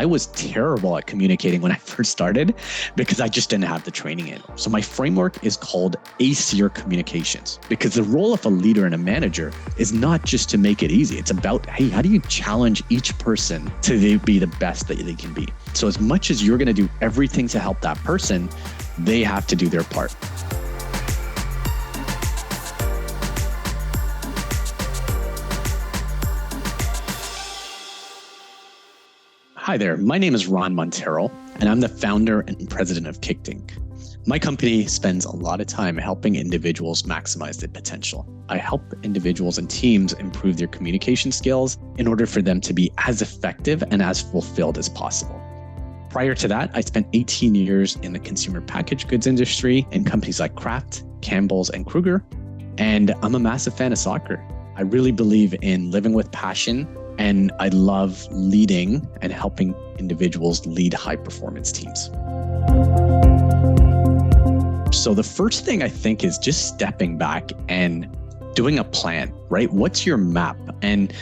I was terrible at communicating when I first started because I just didn't have the training in. So my framework is called ACER Communications, because the role of a leader and a manager is not just to make it easy. It's about, hey, how do you challenge each person to be the best that they can be? So as much as you're going to do everything to help that person, they have to do their part. Hi there, my name is Ron Monteiro, and I'm the founder and president of Kicked Inc. My company spends a lot of time helping individuals maximize their potential. I help individuals and teams improve their communication skills in order for them to be as effective and as fulfilled as possible. Prior to that, I spent 18 years in the consumer packaged goods industry in companies like Kraft, Campbell's, and Kruger, and I'm a massive fan of soccer. I really believe in living with passion, and I love leading and helping individuals lead high-performance teams. So the first thing I think is just stepping back and doing a plan, right? What's your map? And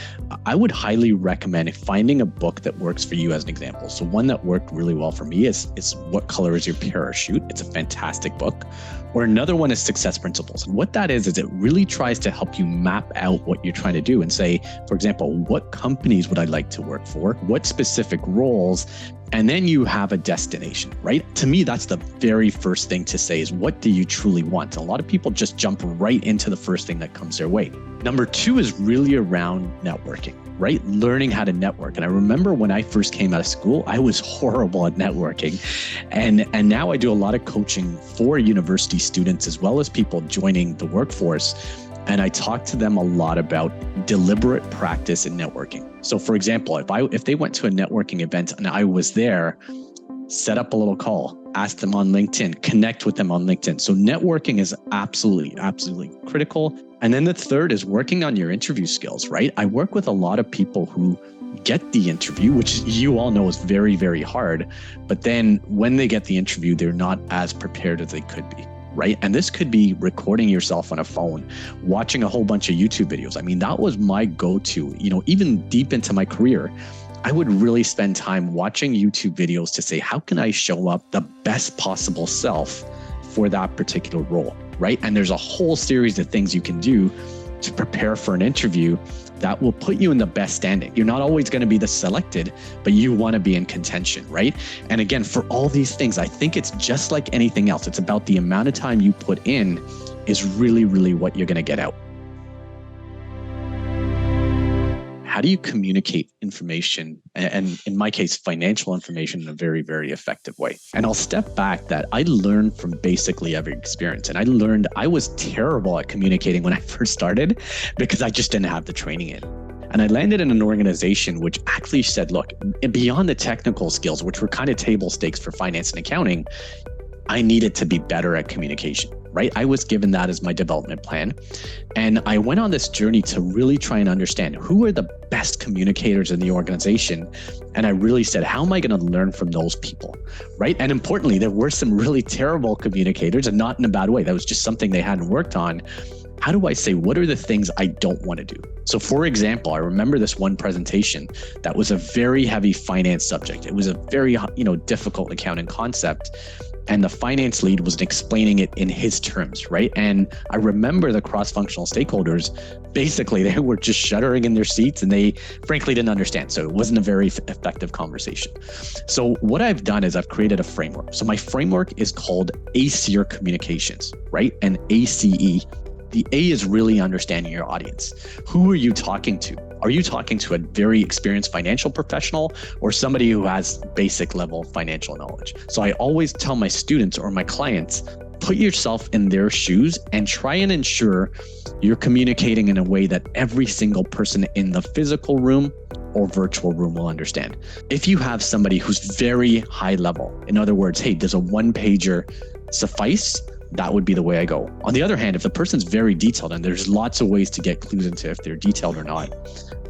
I would highly recommend finding a book that works for you as an example. So one that worked really well for me is What Color Is Your Parachute? It's a fantastic book. Or another one is Success Principles. And what that is it really tries to help you map out what you're trying to do and say, for example, what companies would I like to work for? What specific roles? And then you have a destination, right? To me, that's the very first thing to say is, what do you truly want? A lot of people just jump right into the first thing that comes their way. Number two is really around networking, right? Learning how to network. And I remember when I first came out of school, I was horrible at networking. And now I do a lot of coaching for university students as well as people joining the workforce. And I talk to them a lot about deliberate practice in networking. So for example, if they went to a networking event and I was there, set up a little call, ask them on LinkedIn, connect with them on LinkedIn. So networking is absolutely critical. And then the third is working on your interview skills, right? I work with a lot of people who get the interview, which you all know is very, very hard. But then when they get the interview, they're not as prepared as they could be. Right? And this could be recording yourself on a phone, watching a whole bunch of YouTube videos. I mean, that was my go-to, even deep into my career. I would really spend time watching YouTube videos to say, how can I show up the best possible self for that particular role, right? And there's a whole series of things you can do to prepare for an interview that will put you in the best standing. You're not always going to be the selected, but you want to be in contention, right? And again, for all these things, I think it's just like anything else. It's about the amount of time you put in is really what you're going to get out. How do you communicate information, and in my case, financial information, in a very, very effective way? And I'll step back that I learned from basically every experience. And I learned I was terrible at communicating when I first started because I just didn't have the training in. And I landed in an organization which actually said, look, beyond the technical skills, which were kind of table stakes for finance and accounting, I needed to be better at communication, right? I was given that as my development plan. And I went on this journey to really try and understand who are the best communicators in the organization. And I really said, how am I going to learn from those people, right? And importantly, there were some really terrible communicators, and not in a bad way. That was just something they hadn't worked on. How do I say, what are the things I don't want to do? So for example, I remember this one presentation that was a very heavy finance subject. It was a very, difficult accounting concept. And the finance lead was explaining it in his terms, right? And I remember the cross-functional stakeholders, basically, they were just shuddering in their seats and they frankly didn't understand. So it wasn't a very effective conversation. So what I've done is I've created a framework. So my framework is called ACER Communications, right? And ACE. The A is really understanding your audience. Who are you talking to? Are you talking to a very experienced financial professional or somebody who has basic level financial knowledge? So I always tell my students or my clients, put yourself in their shoes and try and ensure you're communicating in a way that every single person in the physical room or virtual room will understand. If you have somebody who's very high level, in other words, hey, does a one-pager suffice? That would be the way I go. On the other hand, if the person's very detailed, and there's lots of ways to get clues into if they're detailed or not,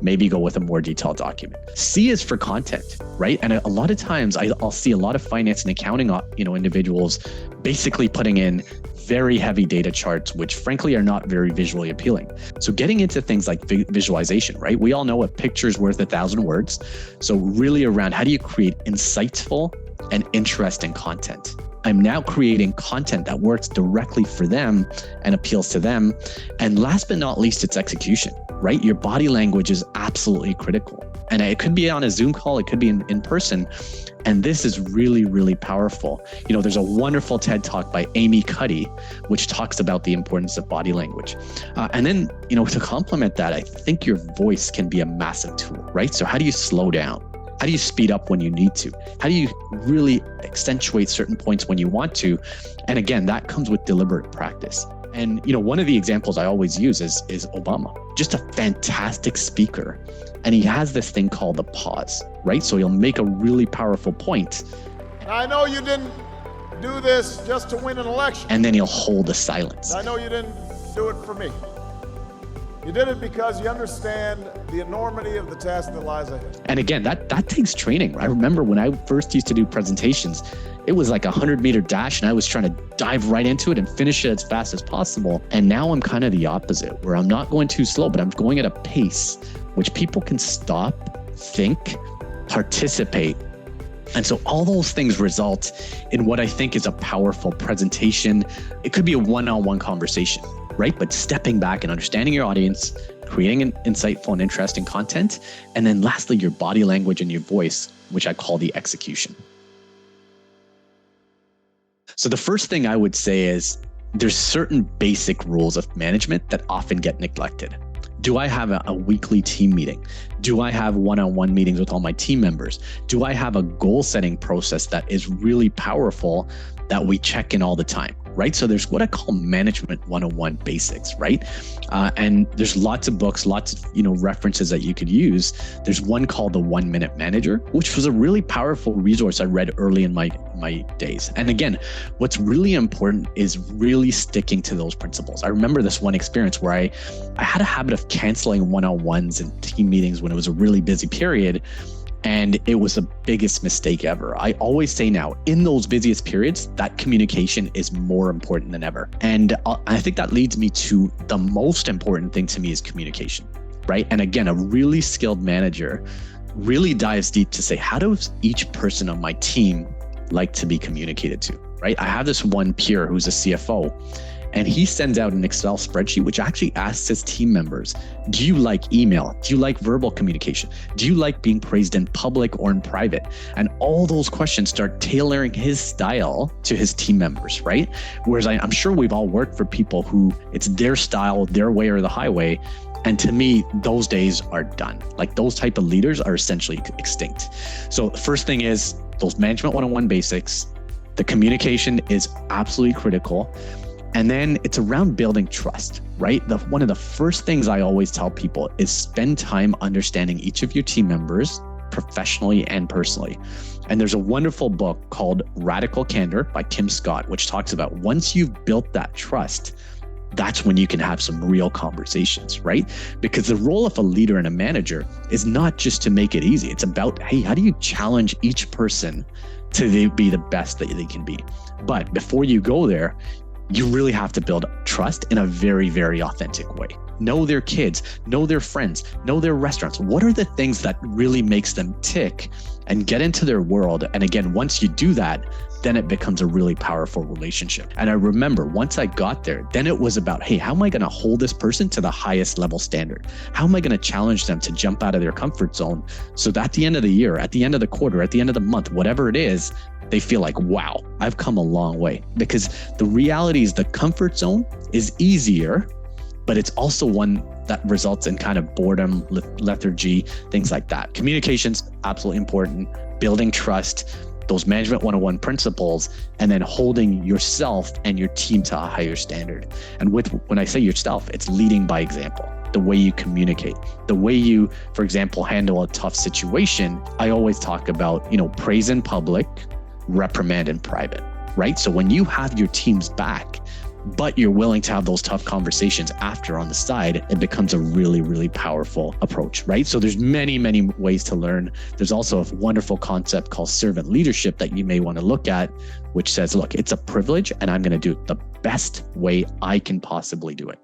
maybe go with a more detailed document. C is for content, right? And a lot of times I'll see a lot of finance and accounting, individuals basically putting in very heavy data charts, which frankly are not very visually appealing. So getting into things like visualization, right? We all know a picture's worth 1,000 words. So really around how do you create insightful and interesting content? I'm now creating content that works directly for them and appeals to them. And last but not least, it's execution, right? Your body language is absolutely critical. And it could be on a Zoom call, it could be in person. And this is really, really powerful. There's a wonderful TED talk by Amy Cuddy, which talks about the importance of body language. And then, to complement that, I think your voice can be a massive tool, right? So how do you slow down? How do you speed up when you need to? How do you really accentuate certain points when you want to? And again, that comes with deliberate practice. And, one of the examples I always use is Obama, just a fantastic speaker. And he has this thing called the pause, right? So he'll make a really powerful point. I know you didn't do this just to win an election. And then he'll hold a silence. I know you didn't do it for me. You did it because you understand the enormity of the task that lies ahead. And again, that takes training. I remember when I first used to do presentations, it was like a 100-meter dash and I was trying to dive right into it and finish it as fast as possible. And now I'm kind of the opposite, where I'm not going too slow, but I'm going at a pace which people can stop, think, participate. And so all those things result in what I think is a powerful presentation. It could be a one-on-one conversation, right? But stepping back and understanding your audience, creating an insightful and interesting content. And then lastly, your body language and your voice, which I call the execution. So the first thing I would say is there's certain basic rules of management that often get neglected. Do I have a weekly team meeting? Do I have one-on-one meetings with all my team members? Do I have a goal setting process that is really powerful that we check in all the time, right? So there's what I call management 101 basics, right? And there's lots of books, lots of references that you could use. There's one called the 1 Minute Manager, which was a really powerful resource I read early in my days. And again, what's really important is really sticking to those principles. I remember this one experience where I had a habit of canceling one-on-ones and team meetings when it was a really busy period. And it was the biggest mistake ever. I always say now, in those busiest periods, that communication is more important than ever. And I think that leads me to the most important thing to me is communication, right? And again, a really skilled manager really dives deep to say, how does each person on my team like to be communicated to, right? I have this one peer who's a CFO, and he sends out an Excel spreadsheet, which actually asks his team members, do you like email? Do you like verbal communication? Do you like being praised in public or in private? And all those questions start tailoring his style to his team members, right? Whereas I'm sure we've all worked for people who it's their style, their way or the highway. And to me, those days are done. Like those type of leaders are essentially extinct. So the first thing is those management 101 basics. The communication is absolutely critical. And then it's around building trust, right? One of the first things I always tell people is spend time understanding each of your team members professionally and personally. And there's a wonderful book called Radical Candor by Kim Scott, which talks about once you've built that trust, that's when you can have some real conversations, right? Because the role of a leader and a manager is not just to make it easy. It's about, hey, how do you challenge each person to be the best that they can be? But before you go there, you really have to build trust in a very, very authentic way. Know their kids, know their friends, know their restaurants. What are the things that really makes them tick and get into their world? And again, once you do that, then it becomes a really powerful relationship. And I remember once I got there, then it was about, hey, how am I going to hold this person to the highest level standard? How am I going to challenge them to jump out of their comfort zone so that at the end of the year, at the end of the quarter, at the end of the month, whatever it is, they feel like, wow, I've come a long way. Because the reality is the comfort zone is easier, but it's also one that results in kind of boredom, lethargy, things like that. Communication's absolutely important, building trust, those management 101 principles, and then holding yourself and your team to a higher standard. And when I say yourself, it's leading by example. The way you communicate, the way you, for example, handle a tough situation. I always talk about, praise in public, reprimand in private, right? So when you have your team's back, but you're willing to have those tough conversations after on the side, it becomes a really, really powerful approach, right? So there's many, many ways to learn. There's also a wonderful concept called servant leadership that you may want to look at, which says, look, it's a privilege and I'm going to do it the best way I can possibly do it.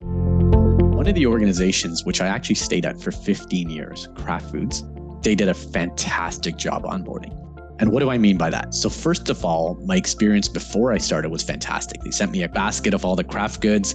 One of the organizations, which I actually stayed at for 15 years, Kraft Foods, they did a fantastic job onboarding. And what do I mean by that? So first of all, my experience before I started was fantastic. They sent me a basket of all the Kraft goods.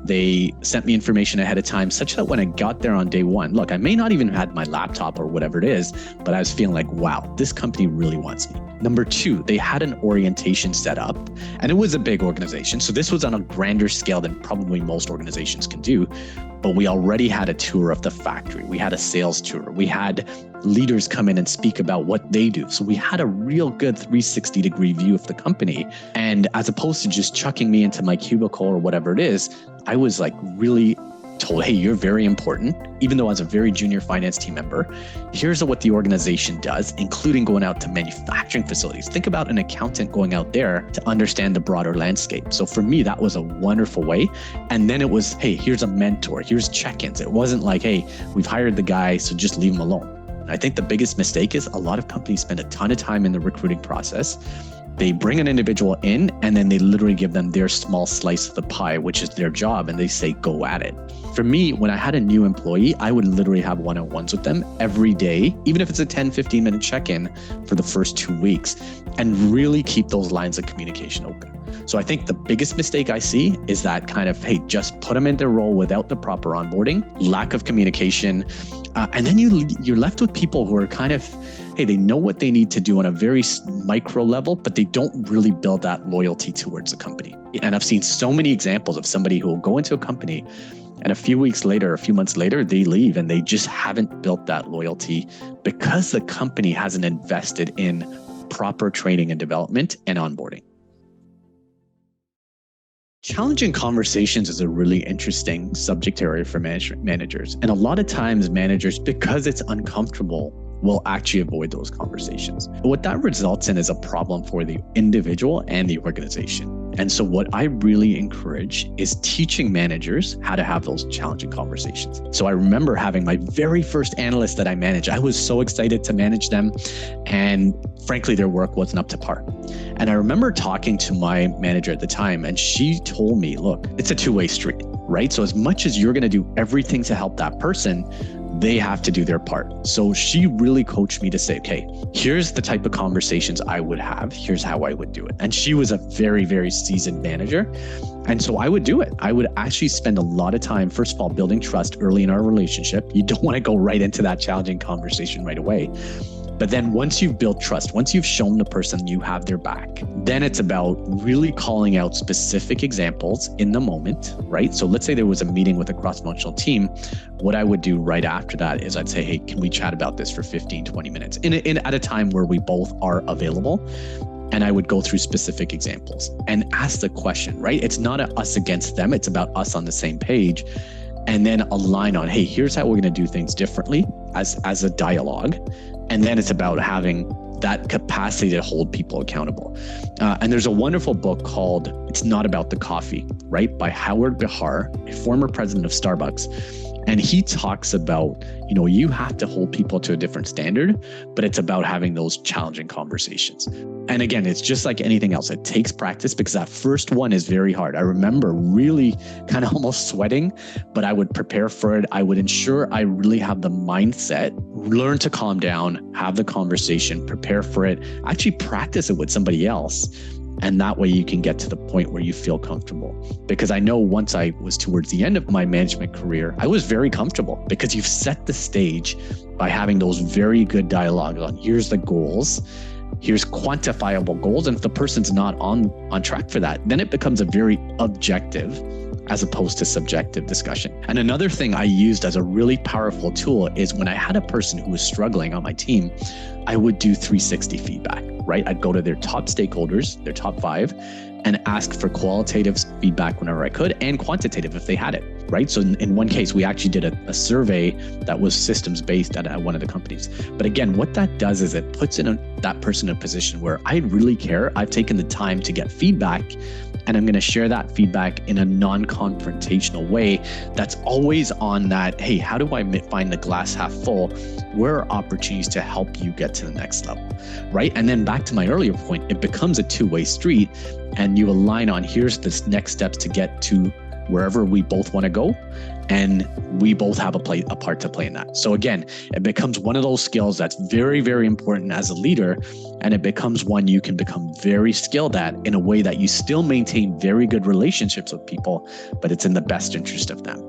They sent me information ahead of time such that when I got there on day one, look, I may not even have had my laptop or whatever it is, but I was feeling like, wow, this company really wants me. Number two, they had an orientation set up, and it was a big organization. So this was on a grander scale than probably most organizations can do. But we already had a tour of the factory. We had a sales tour. We had leaders come in and speak about what they do. So we had a real good 360-degree view of the company. And as opposed to just chucking me into my cubicle or whatever it is, I was like really told, hey, you're very important. Even though I was a very junior finance team member, here's what the organization does, including going out to manufacturing facilities. Think about an accountant going out there to understand the broader landscape. So for me, that was a wonderful way. And then it was, hey, here's a mentor, here's check-ins. It wasn't like, hey, we've hired the guy, so just leave him alone. And I think the biggest mistake is a lot of companies spend a ton of time in the recruiting process. They bring an individual in and then they literally give them their small slice of the pie, which is their job, and they say, go at it. For me, when I had a new employee, I would literally have one-on-ones with them every day, even if it's a 10, 15-minute check-in for the first 2 weeks, and really keep those lines of communication open. So I think the biggest mistake I see is that kind of, hey, just put them in their role without the proper onboarding, lack of communication, and then you're left with people who are kind of, hey, they know what they need to do on a very micro level, but they don't really build that loyalty towards the company. And I've seen so many examples of somebody who will go into a company and a few weeks later, a few months later, they leave and they just haven't built that loyalty because the company hasn't invested in proper training and development and onboarding. Challenging conversations is a really interesting subject area for managers. And a lot of times managers, because it's uncomfortable, will actually avoid those conversations. But what that results in is a problem for the individual and the organization. And so what I really encourage is teaching managers how to have those challenging conversations. So I remember having my very first analyst that I managed. I was so excited to manage them. And frankly, their work wasn't up to par. And I remember talking to my manager at the time, and she told me, look, it's a two-way street, right? So as much as you're going to do everything to help that person, they have to do their part. So she really coached me to say, okay, here's the type of conversations I would have. Here's how I would do it. And she was a very, very seasoned manager. And so I would do it. I would actually spend a lot of time, first of all, building trust early in our relationship. You don't want to go right into that challenging conversation right away. But then once you've built trust, once you've shown the person you have their back, then it's about really calling out specific examples in the moment, right? So let's say there was a meeting with a cross-functional team. What I would do right after that is I'd say, hey, can we chat about this for 15, 20 minutes at a time where we both are available? And I would go through specific examples and ask the question, right? It's not us against them. It's about us on the same page. And then align on, hey, here's how we're going to do things differently as a dialogue. And then it's about having that capacity to hold people accountable. And there's a wonderful book called It's Not About the Coffee, right? By Howard Behar, a former president of Starbucks. And he talks about, you have to hold people to a different standard, but it's about having those challenging conversations. And again, it's just like anything else. It takes practice because that first one is very hard. I remember really kind of almost sweating, but I would prepare for it. I would ensure I really have the mindset, learn to calm down, have the conversation, prepare for it, actually practice it with somebody else. And that way you can get to the point where you feel comfortable. Because I know once I was towards the end of my management career, I was very comfortable because you've set the stage by having those very good dialogues on here's the goals, here's quantifiable goals. And if the person's not on track for that, then it becomes a very objective as opposed to subjective discussion. And another thing I used as a really powerful tool is when I had a person who was struggling on my team, I would do 360 feedback, right? I'd go to their top stakeholders, their top 5, and ask for qualitative feedback whenever I could and quantitative if they had it. right? So in one case, we actually did a survey that was systems based at one of the companies. But again, what that does is it puts that person in a position where I really care. I've taken the time to get feedback, and I'm going to share that feedback in a non-confrontational way that's always on that, hey, how do I find the glass half full? Where are opportunities to help you get to the next level, right? And then back to my earlier point, it becomes a two-way street, and you align on here's the next steps to get to wherever we both want to go, and we both have a part to play in that. So again, it becomes one of those skills that's very, very important as a leader, and it becomes one you can become very skilled at in a way that you still maintain very good relationships with people, but it's in the best interest of them.